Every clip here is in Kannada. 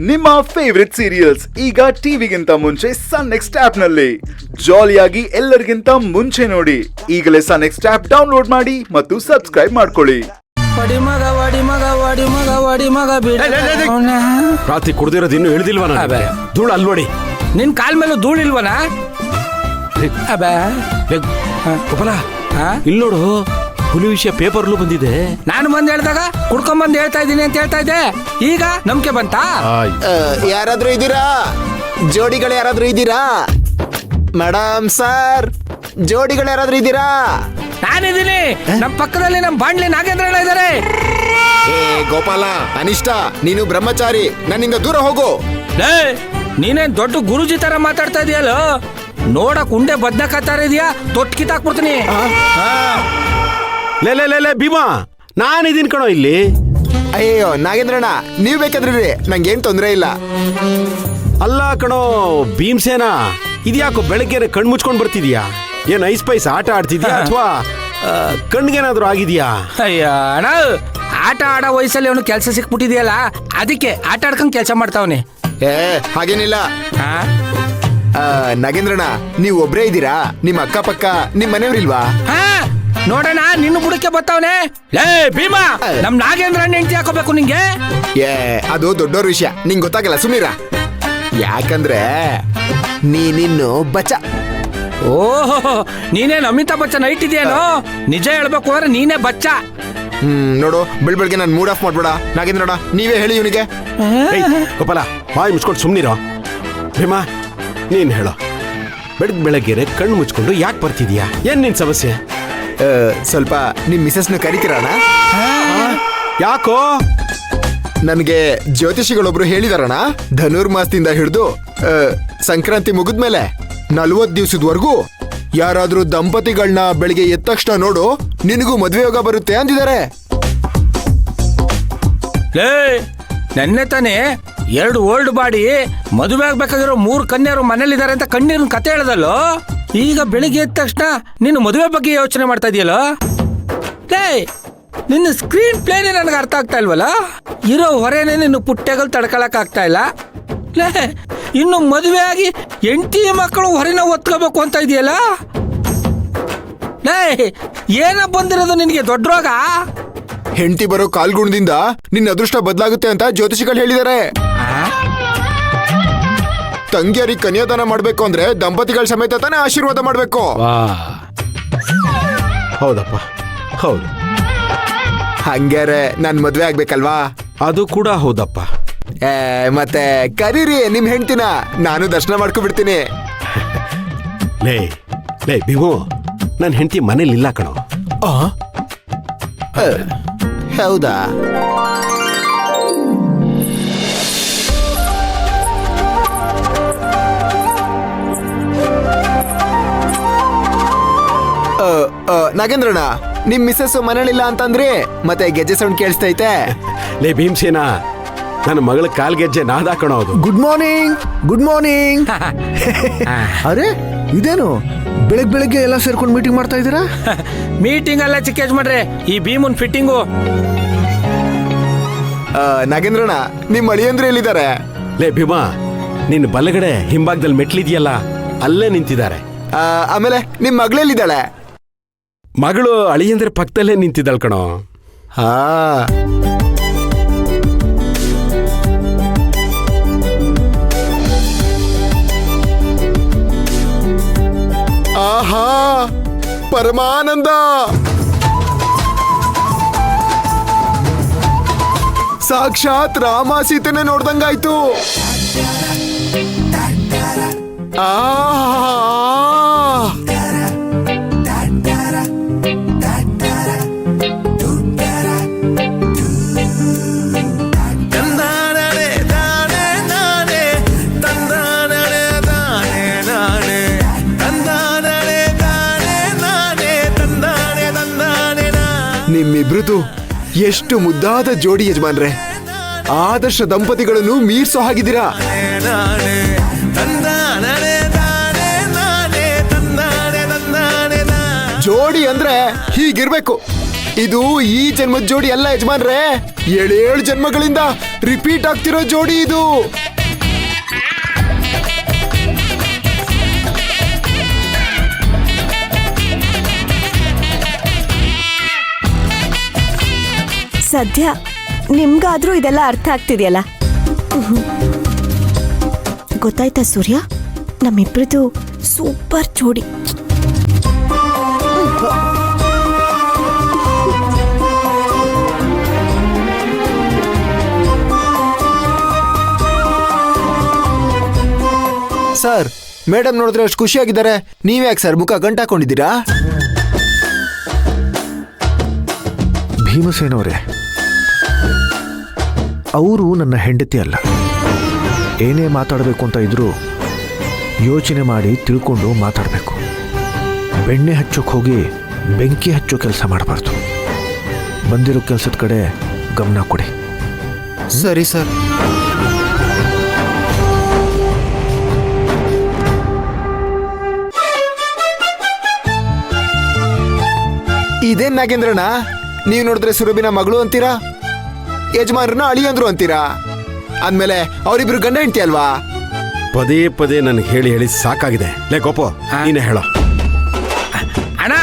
ನಿಮ್ಮ ಫೇವರಿಟ್ ಸೀರಿಯಲ್ಸ್ ಈಗ ಟಿವಿಗಿಂತ ಮುಂಚೆ ಸನ್ ನೆಕ್ಸ್ಟ್ ಆಪ್ ನಲ್ಲಿ ಜಾಲಿಯಾಗಿ ಎಲ್ಲರಿಗಿಂತ ಮುಂಚೆ ನೋಡಿ. ಈಗಲೇ ಸನ್ ನೆಕ್ಸ್ಟ್ ಆಪ್ ಡೌನ್ಲೋಡ್ ಮಾಡಿ ಮತ್ತು ಸಬ್ಸ್ಕ್ರೈಬ್ ಮಾಡ್ಕೊಳ್ಳಿ. ರಾತ್ರಿ ಕುಡ್ದಿರೋದು ಇನ್ನು ಇಳಿದಿಲ್ವನ? ಧೂಳು ಅಲ್ವಡಿ. ನಿನ್ ಕಾಲ್ ಮೇಲೂ ಧೂಳು ಇಲ್ವನ? ಗೋಪಾಲ ಇಲ್ಲಿ ನೋಡು, ಹುಲಿ ವಿಷಯ ಪೇಪರ್ಲು ಬಂದಿದೆ. ನಾನು ಬಂದ್ ಹೇಳ್ದಾಗ ಕುಡ್ಕೊಂಬಂದ್ ಹೇಳ್ತಾ ಇದ್ದೀನಿ ಅಂತ ಹೇಳ್ತಾ ಇದ್ದೆ, ಈಗ ನಂಬಿಕೆ ಬಂತಾ? ಯಾರಾದ್ರೂ ಇದ್ದೀರಾ? ಜೋಡಿಗಳು ಯಾರಾದ್ರೂ ಇದ್ದೀರಾ? ಮೇಡಮ್ ಸರ್, ಜೋಡಿಗಳು ಯಾರಾದ್ರೂ ಇದ್ದೀರಾ? ನಾನಿದ್ದೀನಿ. ನಮ್ ಪಕ್ಕದಲ್ಲಿ ನಮ್ ಬಾಂಡ್ಲಿ ನಾಗೇಂದ್ರ ಇದ್ದಾರೆ. ಏ ಗೋಪಾಲ, ಅನಿಷ್ಟ, ನೀನು ಬ್ರಹ್ಮಚಾರಿ, ನನ್ನಿಂದ ದೂರ ಹೋಗು. ನೀನೇನ್ ದೊಡ್ಡ ಗುರುಜಿ ತರ ಮಾತಾಡ್ತಾ ಇದೀಯಲ್ಲ, ನೋಡಕ್ ಉಂಡೆ ಬದ್ನಕಾತಾರ ಇದೆಯಾ? ತೊಟ್ ಕಿತ್ತಾಕ್ಬಿಡ್ತೀನಿ. ಲೇ ಭೀಮಾ, ನಾನಿದ್ದೀನಿ ಕಣೋ ಇಲ್ಲಿ. ಅಯ್ಯೋ ನಾಗೇಂದ್ರಣ್ಣ, ನೀವ್ ಬೇಕಾದ್ರಿ, ನಂಗೇನ್ ತೊಂದ್ರೆ ಇಲ್ಲ. ಅಲ್ಲ ಕಣೋ ಭೀಮ್ಸೇನ, ಇದ್ಯಾಕೋ ಬೆಳಗ್ಗೆ ಕಣ್ ಮುಚ್ಕೊಂಡ್ ಬರ್ತಿದ್ಯಾ? ಏನ್ ಐಸ್ ಪೈಸ್ ಆಟ ಆಡ್ತಿದ್ಯಾ ಅಥವಾ ಕಣ್ಗೇನಾದ್ರೂ ಆಗಿದ್ಯಾ? ಅಯ್ಯ ಅಣ್ಣ, ಆಟ ಆಡೋ ವಯಸ್ಸಲ್ಲಿ ಅವನು ಕೆಲಸ ಸಿಕ್ಬಿಟ್ಟಿದ್ಯಲ್ಲ, ಅದಕ್ಕೆ ಆಟ ಆಡ್ಕೊಂಡ್ ಕೆಲಸ ಮಾಡ್ತಾವನೆ. ಏ ಹಾಗೇನಿಲ್ಲ. ನಾಗೇಂದ್ರಣ್ಣ, ನೀವ್ ಒಬ್ರೇ ಇದ್ದೀರಾ? ನಿಮ್ ಅಕ್ಕಪಕ್ಕ ನಿಮ್ ಮನೆಯವ್ರಿಲ್ವಾ? ನೋಡೋಣ, ನಿನ್ನ ಬುಡಕ್ಕೆ ಬರ್ತಾವನೆ. ಲೇ ಭೀಮಾ, ನಮ್ ನಾಗೇಂದ್ರ ಹೆಂಡತಿ ಹಾಕೋಬೇಕು ನಿಂಗೆ? ಏ ಅದು ದೊಡ್ಡೋರ್ ವಿಷಯ, ನಿಂಗ್ ಗೊತ್ತಾಗಲ್ಲ, ಸುಮೀರಾ. ಯಾಕಂದ್ರೆ ನೀನಿನ್ನು ಬಚ್ಚ. ಓಹೋ, ನೀನೇನ್ ಅಮಿತಾಬ್ ಬಚ್ಚನ್ ಇಟ್ಟಿದ್ಯೇನೋ? ನಿಜ ಹೇಳ್ಬೇಕು ಅಂದ್ರೆ ನೀನೇ ಬಚ್ಚ. ನೋಡು, ಬೆಳಗ್ಗೆ ನಾನು ಮೂಡ್ ಆಫ್ ಮಾಡ್ಬೇಡ. ನಾಗೇಂದ್ರಣ್ಣ, ನೀವೇ ಹೇಳಿ ಇವನಿಗೆ. ಗೋಪಾಲ, ಬಾಯಿ ಮುಚ್ಕೊಂಡು ಸುಮ್ನಿರೋ. ಭೀಮಾ, ನೀನ್ ಹೇಳೋ, ಬೆಳಗ್ಗೆ ಕಣ್ಣು ಮುಚ್ಕೊಂಡು ಯಾಕೆ ಬರ್ತಿದ್ಯಾ? ಏನ್ ನಿನ್ ಸಮಸ್ಯೆ? ಸ್ವಲ್ಪ ನಿಮ್ ಮಿಸಸ್ನ ಕರಿತೀರಣ್ಣ? ಯಾಕೋ? ನನಗೆ ಜ್ಯೋತಿಷಿಗಳೊಬ್ರು ಹೇಳಿದಾರಣ್ಣ, ಧನುರ್ಮಾಸದಿಂದ ಹಿಡಿದು ಸಂಕ್ರಾಂತಿ ಮುಗಿದ್ಮೇಲೆ 40 ದಿವಸದವರೆಗೂ ಯಾರಾದ್ರೂ ದಂಪತಿಗಳನ್ನ ಬೆಳಿಗ್ಗೆ ಎದ್ದ ತಕ್ಷಣ ನೋಡು, ನಿನಗೂ ಮದ್ವೆ ಯೋಗ ಬರುತ್ತೆ ಅಂದಿದ್ದಾರೆ. ನೆನ್ನೆ ತಾನೆ 2 ಓಲ್ಡ್ ಬಾಡಿ ಮದುವೆ ಆಗ್ಬೇಕಾಗಿರೋ 3 ಕನ್ಯರು ಮನೇಲಿದ್ದಾರೆ ಅಂತ ಕಣ್ಣೀರಿನ ಕತೆ ಹೇಳದಲ್ಲೋ. ಈಗ ಬೆಳಿಗ್ಗೆ ಎದ್ದ ತಕ್ಷಣ ನೀನು ಮದುವೆ ಬಗ್ಗೆ ಯೋಚನೆ ಮಾಡ್ತಾ ಇದೆಯಲ್ಲೋ. ನಿನ್ನ ಸ್ಕ್ರೀನ್ ಪ್ಲೇನೇ ನನಗೆ ಅರ್ಥ ಆಗ್ತಾ ಇಲ್ವಲ್ಲ. ಇರೋ ಹೊರೆನೇ ನಿನ್ನ ಪುಟ್ಟೆಗಳು ತಡ್ಕೊಳಕ್ ಆಗ್ತಾ ಇಲ್ಲ. ಇನ್ನು ಮದುವೆ ಆಗಿ ಹೆಂಡತಿ ಮಕ್ಕಳು ಹೊರೆನ ಒತ್ಕೋಬೇಕು ಅಂತ ಇದೆಯಲ್ಲ. ಏನ ಬಂದಿರೋದು ನಿನಗೆ ದೊಡ್ಡ ರೋಗ? ಹೆಂಡತಿ ಬರೋ ಕಾಲ್ಗುಣದಿಂದ ನಿನ್ನ ಅದೃಷ್ಟ ಬದಲಾಗುತ್ತೆ ಅಂತ ಜ್ಯೋತಿಷಿಗಳು ಹೇಳಿದ್ದಾರೆ. ತಂಗಿಯರಿಗೆ ಕನ್ಯಾದಾನ ಮಾಡ್ಬೇಕು ಅಂದ್ರೆ ದಂಪತಿಗಳ ಸಮೇತ ತಾನೇ ಆಶೀರ್ವಾದ ಮಾಡ್ಬೇಕು. ಹೌದಪ್ಪ, ಹೌದು. ಹಂಗಾರೆ ನನ್ ಮದ್ವೆ ಆಗ್ಬೇಕಲ್ವಾ? ಅದು ಕೂಡ ಹೌದಪ್ಪ. ಮತ್ತೆ ಕರೀರಿ ನಿಮ್ ಹೆಂಡ್ತಿನ, ನಾನು ದರ್ಶನ ಮಾಡ್ಕೊಬಿಡ್ತೀನಿ. ಲೇ ಭೀಮು, ನನ್ನ ಹೆಂಡತಿ ಮನೇಲಿಲ್ಲ ಕಣೋ. ಹೌದಾ? ನಾಗೇಂದ್ರಣ್ಣ, ನಿಮ್ ಮಿಸ್ಸಸ್ ಮನೇಲಿಲ್ಲ ಅಂತಂದ್ರಿ, ಮತ್ತೆ ಗೆಜ್ಜೆ ಸೌಂಡ್ ಕೇಳಿಸ್ತೈತೆ. ಲೇ ಭೀಮ್ಸೇನ, ನನ್ನ ಮಗಳ ಕಾಲ್ಗೆಜ್ಜೆ ನಾದ ಕಣೋದು. Good morning, good morning. ಅರೆ ಇದೇನು ಬೆಳಗ್ಗೆ ಎಲ್ಲ ಸೇರ್ಕೊಂಡು ಮೀಟಿಂಗ್ ಮಾಡ್ತಾ ಇದ್ದೀರಾ? ಮೀಟಿಂಗ್ ಅಲ್ಲ ಚಿಕ್ಕ ಯಜಮಾನ್ರೆ, ಈ ಭೀಮನ್ ಫಿಟ್ಟಿಂಗು. ನಾಗೇಂದ್ರಣ್ಣ, ನಿಮ್ ಅಳಿಯಂದ್ರೆ ಎಲ್ಲಿದ್ದಾರೆ? ಲೇ ಭೀಮಾ, ನಿನ್ನ ಬಲಗಡೆ ಹಿಂಭಾಗದಲ್ಲಿ ಮೆಟ್ಲಿದ್ಯಲ್ಲ, ಅಲ್ಲೇ ನಿಂತಿದ್ದಾರೆ. ಆಮೇಲೆ ನಿಮ್ ಮಗಳೆಲ್ಲಿದ್ದಾಳೆ? ಮಗಳು ಅಳಿಯಂದ್ರೆ ಪಕ್ಕದಲ್ಲೇ ನಿಂತಿದ್ದಾಳ ಕಣೋ. ಆಹಾ, ಪರಮಾನಂದ! ಸಾಕ್ಷಾತ್ ರಾಮ ಸೀತೆನೆ ನೋಡ್ದಂಗಾಯ್ತು. ನಿಮ್ಮಿಬ್ರದು ಎಷ್ಟು ಮುದ್ದಾದ ಜೋಡಿ ಯಜಮಾನ್ರೆ. ಆದರ್ಶ ದಂಪತಿಗಳನ್ನು ಮೀರ್ಸೋ ಹಾಗಿದ್ದೀರಾ. ಜೋಡಿ ಅಂದ್ರೆ ಹೀಗಿರ್ಬೇಕು. ಇದು ಈ ಜನ್ಮದ ಜೋಡಿ ಅಲ್ಲ ಯಜಮಾನ್ರೆ, 7 ಜನ್ಮಗಳಿಂದ ರಿಪೀಟ್ ಆಗ್ತಿರೋ ಜೋಡಿ ಇದು. ಸದ್ಯ ನಿಮ್ಗಾದ್ರೂ ಇದೆಲ್ಲ ಅರ್ಥ ಆಗ್ತಿದೆಯಲ್ಲ. ಗೊತ್ತಾಯ್ತಾ ಸೂರ್ಯ, ನಮ್ಮಿಬ್ರದು ಸೂಪರ್ ಜೋಡಿ. ಸರ್, ಮೇಡಮ್ ನೋಡಿದ್ರೆ ಅಷ್ಟು ಖುಷಿಯಾಗಿದ್ದಾರೆ, ನೀವ್ಯಾಕೆ ಸರ್ ಮುಖ ಗಂಟಾಕೊಂಡಿದ್ದೀರಾ? ಭೀಮಸೇನವರೇ, ಅವರು ನನ್ನ ಹೆಂಡತಿ ಅಲ್ಲ. ಏನೇ ಮಾತಾಡಬೇಕು ಅಂತ ಇದ್ರೂ ಯೋಚನೆ ಮಾಡಿ ತಿಳ್ಕೊಂಡು ಮಾತಾಡಬೇಕು. ಬೆಣ್ಣೆ ಹಚ್ಚೋಕೆ ಹೋಗಿ ಬೆಂಕಿ ಹಚ್ಚೋ ಕೆಲಸ ಮಾಡಬಾರ್ದು. ಬಂದಿರೋ ಕೆಲಸದ ಕಡೆ ಗಮನ ಕೊಡಿ. ಸರಿ ಸರ್. ಇದೇನ್ ನಾಗೇಂದ್ರಣ್ಣ, ನೀವು ನೋಡಿದ್ರೆ ಸುರಭಿನ ಮಗಳು ಅಂತೀರಾ, ಯಜಮಾನ್ರನ್ನ ಅಳಿಯಂದ್ರು ಅಂತೀರಾ, ಅಂದ್ಮೇಲೆ ಅವರಿಬ್ರು ಗಂಡ ಹೆಂಡ್ತಿ ಅಲ್ವಾ? ಪದೇ ಪದೇ ನನಗೆ ಹೇಳಿ ಹೇಳಿ ಸಾಕಾಗಿದೆ. ಲೇ ಗೋಪು, ನೀನೇ ಹೇಳೋ. ಅಣ್ಣ,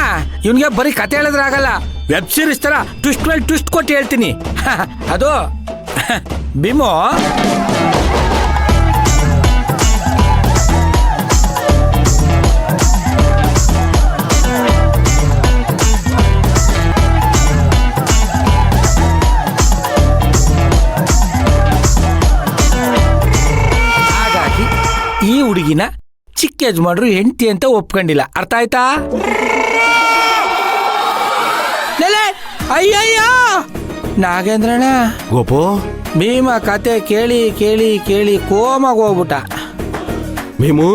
ಇವನ್ಗೆ ಬರೀ ಕತೆ ಹೇಳಿದ್ರೆ ಆಗಲ್ಲ, ವೆಬ್ ಸೀರೀಸ್ ತರ ಟ್ವಿಸ್ಟ್ ಮೇಲೆ ಟ್ವಿಸ್ಟ್ ಕೊಟ್ಟು ಹೇಳ್ತೀನಿ. ಅದು ಭೀಮು ಈ ಹುಡುಗಿನ ಚಿಕ್ಕ ಯಜಮಾನ್ರು ಹೆಂಡತಿ ಅಂತ ಒಪ್ಕೊಂಡಿಲ್ಲ. ಅರ್ಥ ಆಯ್ತಾ? ಅಯ್ಯಯ್ಯ ನಾಗೇಂದ್ರಣ್ಣ, ಗೋಪು, ಭೀಮ ಕತೆ ಕೇಳಿ ಕೇಳಿ ಕೇಳಿ ಕೋಮಾಗ ಹೋಗ್ಬಿಟ್ಟ. ಭೀಮು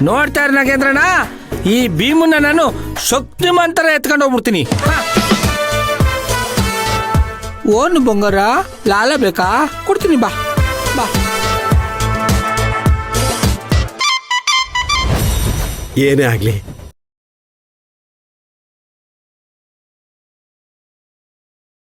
ನೋಡ್ತಾ ಇರ ನಾಗೇಂದ್ರಣ್ಣ, ಈ ಭೀಮನ್ನ ನಾನು ಶಕ್ತಿಮಂತರ ಎತ್ಕೊಂಡು ಹೋಗ್ಬಿಡ್ತೀನಿ. ಓನ್ ಬಂಗಾರ ಲಾಲ ಬೇಕಾ? ಕೊಡ್ತೀನಿ, ಬಾ ಬಾ. ಏನೇ ಆಗ್ಲಿ